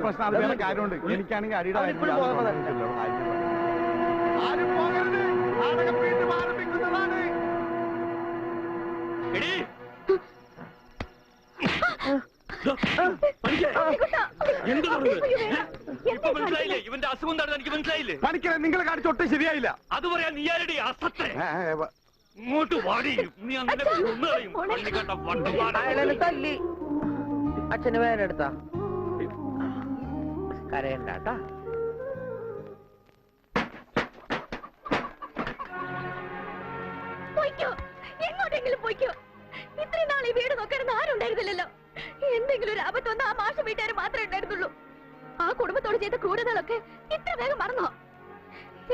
പ്രശ്നം അത് വേറെ കാര്യമുണ്ട്. എനിക്കാണെങ്കിൽ അടിയുടെ ആരും പോകരുത്. നാടകം വീണ്ടും ആരംഭിക്കുന്നതാണ്. ഇവന്റെ അസുഖം എന്താണെന്ന് എനിക്ക് മനസ്സിലായില്ലേ? പണിക്കരെ നിങ്ങൾ കാണിച്ചൊട്ടും ശരിയായില്ല. അത് പറയാൻ നീ ആരുടെ അസത്തെ ഇങ്ങോട്ട് വാടി. നീ അങ്ങനെ തല്ലി അച്ഛന് വേനെടുത്താ കരയണ്ടാ. എങ്ങോട്ടെങ്കിലും പോയിക്കോ. ഇത്രയും നാൾ ഈ വീട് നോക്കാൻ ആരുണ്ടായിരുന്നില്ലല്ലോ. എന്തെങ്കിലും ഒരു ആപത്ത് വന്ന ആ മാഷ വീട്ടുകാർ മാത്രമേ ഉണ്ടായിരുന്നുള്ളൂ. ആ കുടുംബത്തോട് ചെയ്ത ക്രൂരതകളൊക്കെ ഇത്ര വേഗം മറന്നോ?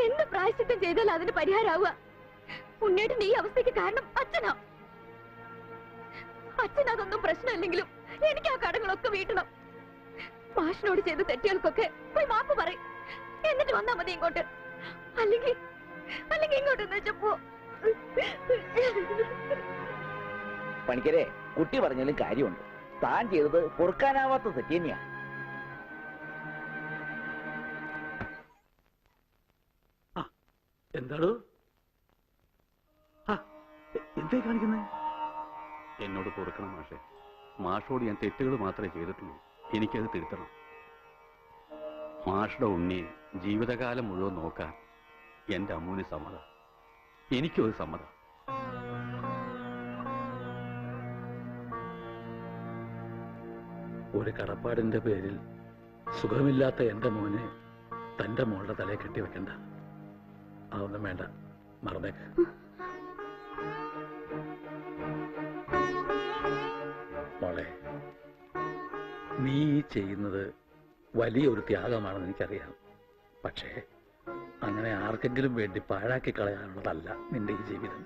എന്ത് പ്രായശ്ചിത്തം ചെയ്താൽ അതിന് പരിഹാരമാവുക? ഉണ്ണേട്ടൻ ഈ അവസ്ഥയ്ക്ക് കാരണം അച്ഛനോ? അച്ഛനതൊന്നും പ്രശ്നമില്ലെങ്കിലും എനിക്ക് ആ കടങ്ങളൊക്കെ വീട്ടണം. മാഷിനോട് ചെയ്ത തെറ്റുകൾക്കൊക്കെ പോയി മാപ്പ് പറയും. എന്നിട്ട് വന്നാ മതി ഇങ്ങോട്ട്. അല്ലെങ്കിൽ ഇങ്ങോട്ടെന്ന് വെച്ചപ്പോ പണിക്കരെ കുട്ടി പറഞ്ഞാലും കാര്യമുണ്ട്. താൻ ചെയ്തത് പൊറുക്കാനാവാത്ത തെറ്റ് തന്നെയാ. എന്താടോ എന്തേ കാണിക്കുന്നേ? എന്നോട് പൊറുക്കണം മാഷെ. മാഷോട് ഞാൻ തെറ്റുകൾ മാത്രമേ ചെയ്തിട്ടുള്ളൂ. എനിക്കത് തിരുത്തണം. മാഷുടെ ഉണ്ണിയെ ജീവിതകാലം മുഴുവൻ നോക്കാൻ എന്റെ അമ്മൂന് സമ്മതം. എനിക്കും അത് സമ്മതം. ഒരു കടപ്പാടിന്റെ പേരിൽ സുഖമില്ലാത്ത എന്റെ മോനെ തന്റെ മോളുടെ തലയെ കെട്ടിവെക്കണ്ട. അതൊന്നും വേണ്ട, മറന്നേക്ക്. മോളെ, നീ ചെയ്യുന്നത് വലിയൊരു ത്യാഗമാണെന്ന് എനിക്കറിയാം. പക്ഷേ അങ്ങനെ ആർക്കെങ്കിലും വേണ്ടി പാഴാക്കി കളയാനുള്ളതല്ല നിന്റെ ഈ ജീവിതം.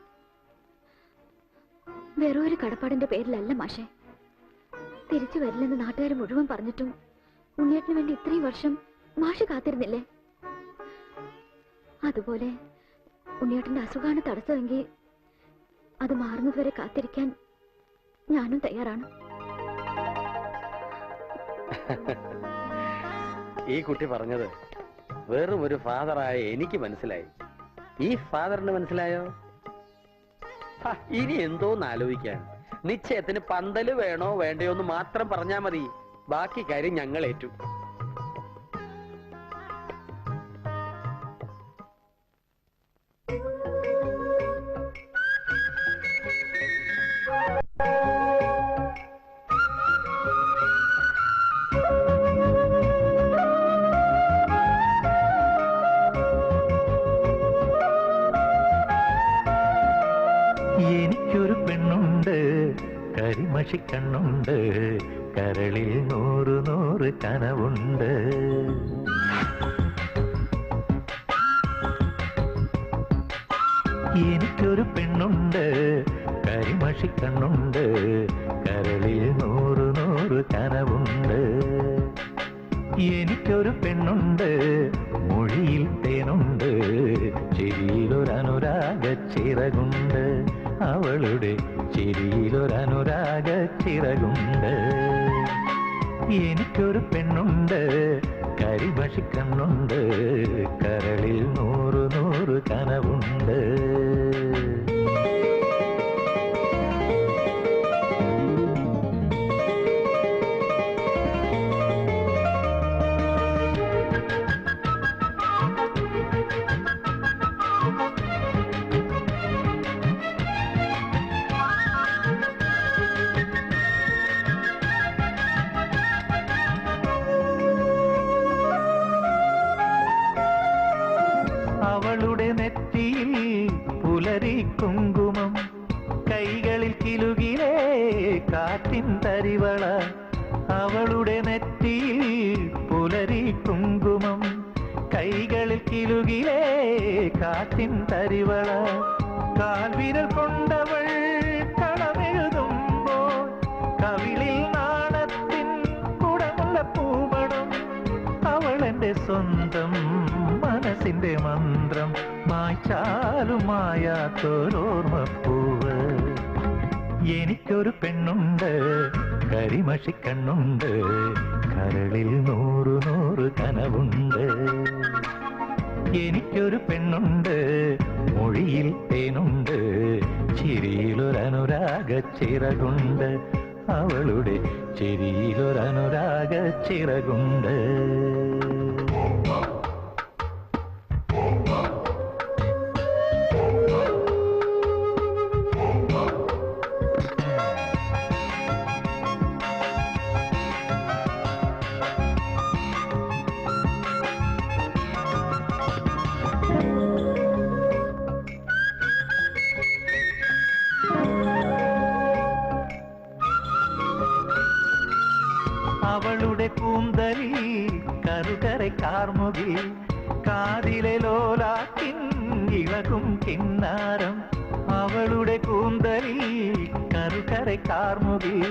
വേറൊരു കടപ്പാടിന്റെ പേരിലല്ല മാഷെ. തിരിച്ചു വരില്ലെന്ന് നാട്ടുകാർ മുഴുവൻ പറഞ്ഞിട്ടും ഉണ്ണിയേട്ടന് വേണ്ടി ഇത്രയും വർഷം മാഷ് കാത്തിരുന്നില്ലേ? അതുപോലെ ഉണ്ണിയേട്ടന്റെ അസുഖമാണ് തടസ്സമെങ്കിൽ അത് മാറുന്നതുവരെ കാത്തിരിക്കാൻ ഞാനും തയ്യാറാണ്. ഈ കുട്ടി പറഞ്ഞത് വെറും ഒരു ഫാദറായ എനിക്ക് മനസ്സിലായി. ഈ ഫാദറിന് മനസ്സിലായോ? ഇനി എന്തോന്ന് ആലോചിക്കാൻ. നിശ്ചയത്തിന് പന്തല് വേണോ വേണ്ടയോ എന്ന് മാത്രം പറഞ്ഞാൽ മതി. ബാക്കി കാര്യം ഞങ്ങൾ ഏറ്റു. എനിക്കൊരു പെണ്ണുണ്ട്, കരിമഷിക്കണ്ണുണ്ട്, കരളിൽ 100 കനവുണ്ട്. എനിക്കൊരു പെണ്ണുണ്ട്, കരിമഷിക്കണ്ണുണ്ട്, കരളിൽ 100 കനവുണ്ട്. എനിക്കൊരു പെണ്ണുണ്ട്, മൊഴിയിൽ തേനുണ്ട്, ചിരിയിലൊരനുരാഗ ചിറകുണ്ട്. അവളുടെ ചിരിയിലൊരനുരാഗ ചിറകുണ്ട്. എനിക്കൊരു പെണ്ണുണ്ട്, കരിമഷിക്കണ്ണുണ്ട്, കരളിൽ 100 കനവുണ്ട്. അവളുടെ നെറ്റിയിൽ പുലരി കുങ്കുമം, കൈകളിൽ കിലുകിലേ കാറ്റിൻ തരിവള. അവളുടെ നെറ്റിയിൽ പുലരി കുങ്കുമം, കൈകളിൽ കിലുകിലേ കാറ്റിൻ തരിവള. കാൽവിരൽ കൊണ്ടവൾ കളമെഴുതുമ്പോൾ കവിളിൽ നാണത്തിൻ കുടമുള്ള പൂമണം. അവൾ എന്റെ സ്വന്തം മനസ്സിന്റെ മന്ത്രം, മായ്ച്ചാലും മായാത്തൊരോർമ്മപ്പൂവ്. എനിക്കൊരു പെണ്ണുണ്ട്, കരിമഷിക്കണ്ണുണ്ട് കരളിൽ 100 കനവുണ്ട് എനിക്കൊരു പെണ്ണുണ്ട് മൊഴിയിൽ തേനുണ്ട് ചിരിയിലൊരനുരാഗ ചിറകുണ്ട് അവളുടെ ചിരിയിലൊരനുരാഗ ചിറകുണ്ട് അവളുടെ കൂന്തലിൽ കറുകரை കാർമുകിൽ കാതിലെ ലോലാക്കിൻ ഇളകും കിന്നാരം അവളുടെ കൂന്തലിൽ കറുകரை കാർമുകിൽ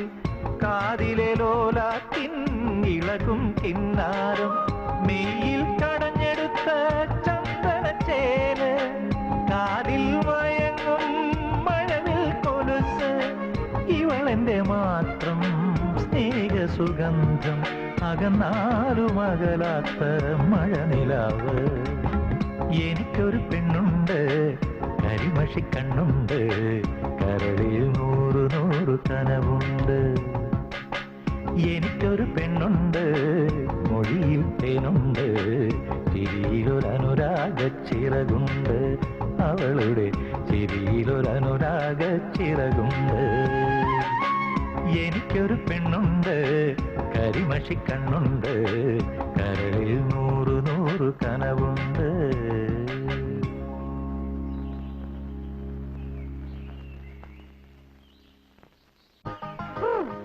കാതിലെ ലോലാക്കിൻ ഇളകും കിന്നാരം മെയ്യിൽ കടഞ്ഞെടുത്ത ചന്ദനച്ചേല് കാതിൽ മയങ്ങും മഴവിൽ കൊലുസ് ഇവളെന്റെ മാത്രം സ്നേഹസുഗന്ധം അകന്നാലും അകലാത്ത മഴനിലാവ് എനിക്കൊരു പെണ്ണുണ്ട് കരിമഷിക്കണ്ണുണ്ട് കരളിൽ 100 കനവുണ്ട് എനിക്കൊരു പെണ്ണുണ്ട് മൊഴിയിൽ തേനുണ്ട് ചിരിയിലൊരനുരാഗ ചിറകുണ്ട് അവളുടെ ചിരിയിലൊരനുരാഗ ചിറകുണ്ട് എനിക്കൊരു പെണ്ണുണ്ട് കരിമഷിക്കണ്ണുണ്ട് കരളിൽ 100 കനവുണ്ട്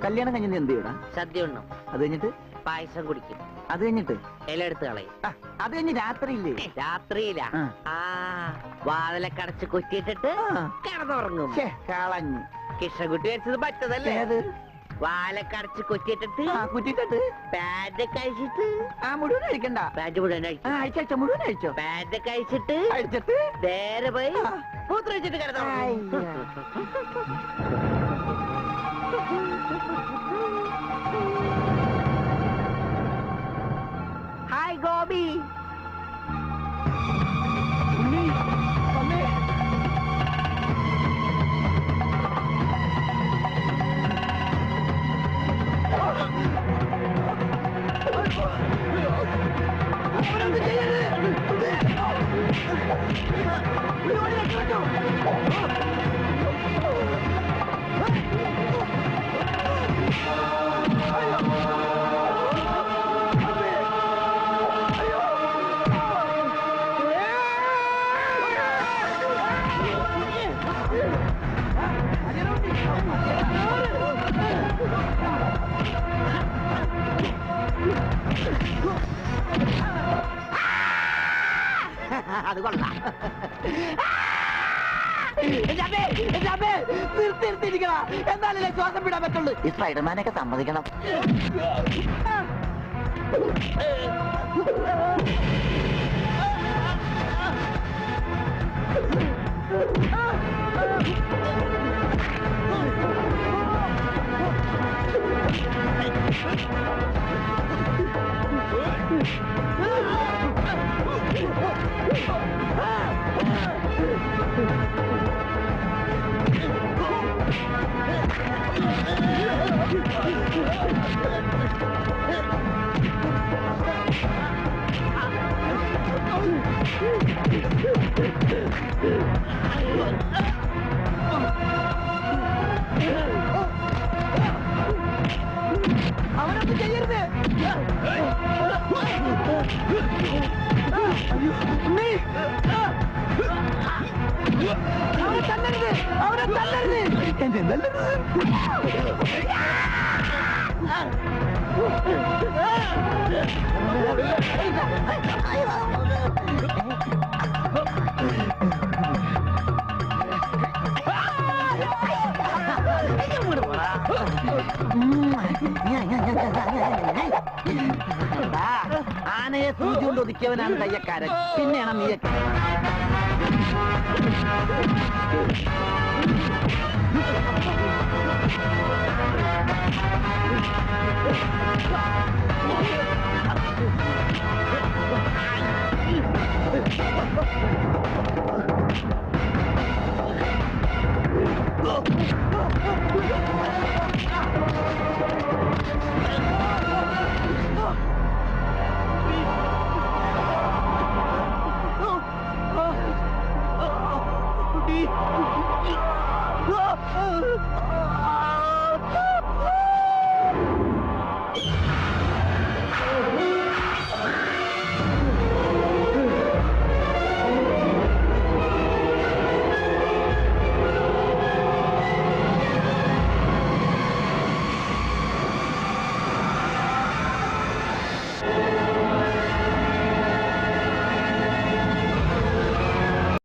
കല്യാണം കഴിഞ്ഞ് എന്ത് ചെയ്യടാ? സദ്യ ഉണ്ണും, അത് കഴിഞ്ഞിട്ട് പായസം കുടിക്കും, അത് കഴിഞ്ഞിട്ട് ഇല എടുത്ത് കളയും. അത് കഴിഞ്ഞ് രാത്രിയില്ലേ? രാത്രിയില വാതിലൊക്കെ അടച്ച് കുറ്റിയിട്ടിട്ട് കിടന്നുറങ്ങും. കളഞ്ഞു കൃഷ്ണൻകുട്ടി വെച്ചത് പറ്റതല്ലേ? വാലൊക്കെ അടച്ച് കുറ്റിയിട്ടിട്ട് കുറ്റിട്ടിട്ട് പാന്റ് കഴിച്ചിട്ട് മുഴുവൻ കഴിക്കണ്ട. പാന്റ് മുഴുവൻ അഴിച്ചോ മുഴുവൻ അഴിച്ചോ. പാന്റ് കഴിച്ചിട്ട് അഴിച്ചിട്ട് നേരെ പോയി മൂത്രം വെച്ചിട്ട് കിടന്നു. ഹായ് ഗോപി. അത് കൊള്ളാം. നിർത്തിയിരിക്കണ എന്നാലല്ലേ ശ്വാസം വിടാൻ പറ്റുള്ളൂ. ഈ സ്പൈഡർമാനൊക്കെ സമ്മതിക്കണം. അവനൊന്നും ചെയ്യരുത്. അവനെ തല്ലരുത്, അവനെ തല്ലരുത്. എന്നെ തല്ലരുത്. ആനയെ സൂചി കൊണ്ട് ഒതുക്കിയവനാണ് തയ്യക്കാരൻ. പിന്നെയാണ് നീയൊക്കെ. ആ